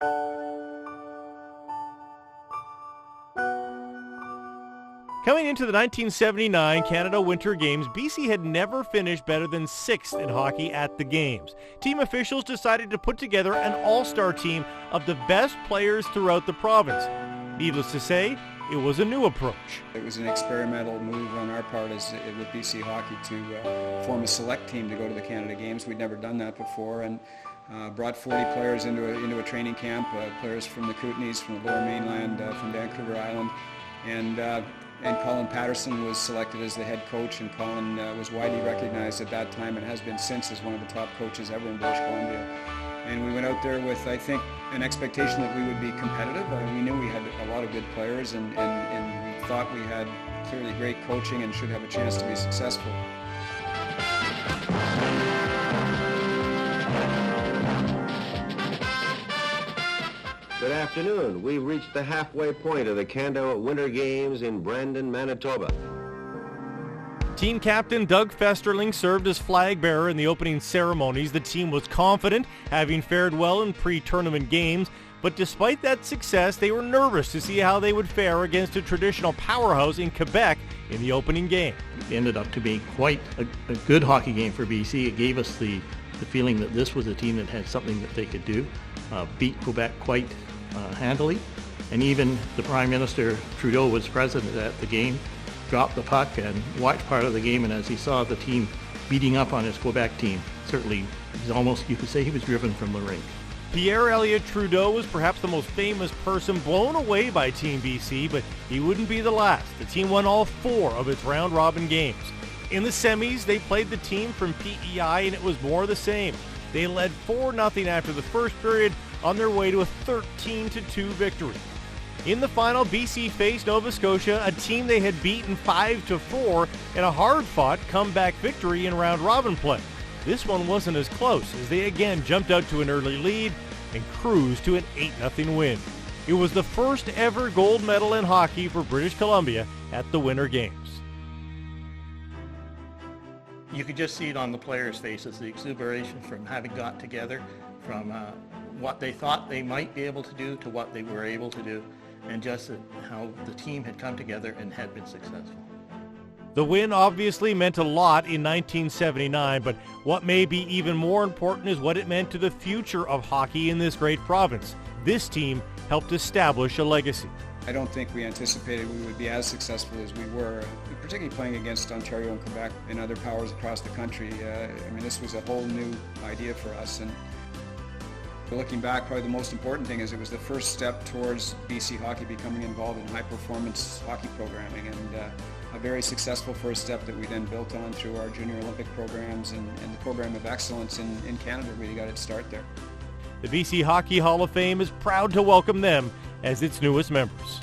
Coming into the 1979 Canada Winter Games, BC had never finished better than 6th in hockey at the Games. Team officials decided to put together an all-star team of the best players throughout the province. Needless to say, it was a new approach. It was an experimental move on our part with BC Hockey to form a select team to go to the Canada Games. We'd never done that before, and brought 40 players into a training camp, players from the Kootenays, from the Lower Mainland, from Vancouver Island, and Colin Patterson was selected as the head coach, and Colin was widely recognized at that time and has been since as one of the top coaches ever in British Columbia. And we went out there with, I think, an expectation that we would be competitive. We knew we had a lot of good players, and we thought we had clearly great coaching and should have a chance to be successful. Good afternoon. We've reached the halfway point of the Canada Winter Games in Brandon, Manitoba. Team captain Doug Festerling served as flag bearer in the opening ceremonies. The team was confident, having fared well in pre-tournament games, but despite that success, they were nervous to see how they would fare against a traditional powerhouse in Quebec in the opening game. It ended up to be quite a good hockey game for BC. It gave us the feeling that this was a team that had something that they could do, beat Quebec quite handily, and even the Prime Minister Trudeau was present at the game, dropped the puck and watched part of the game, and as he saw the team beating up on his Quebec team, certainly he's almost, you could say he was driven from the rink. Pierre Elliott Trudeau was perhaps the most famous person blown away by Team BC, but he wouldn't be the last. The team won all 4 of its round-robin games. In the semis, they played the team from PEI, and it was more the same. They led 4-0 after the first period on their way to a 13-2 victory. In the final, BC faced Nova Scotia, a team they had beaten 5-4 in a hard-fought comeback victory in round-robin play. This one wasn't as close, as they again jumped out to an early lead and cruised to an 8-0 win. It was the first ever gold medal in hockey for British Columbia at the Winter Games. You could just see it on the players' faces, the exuberation from having got together, from what they thought they might be able to do to what they were able to do, and just how the team had come together and had been successful. The win obviously meant a lot in 1979, but what may be even more important is what it meant to the future of hockey in this great province. This team helped establish a legacy. I don't think we anticipated we would be as successful as we were, particularly playing against Ontario and Quebec and other powers across the country. I mean, this was a whole new idea for us, and looking back, probably the most important thing is it was the first step towards BC Hockey becoming involved in high-performance hockey programming, and a very successful first step that we then built on through our Junior Olympic programs, and the program of excellence in Canada really got its start there. The BC Hockey Hall of Fame is proud to welcome them as its newest members.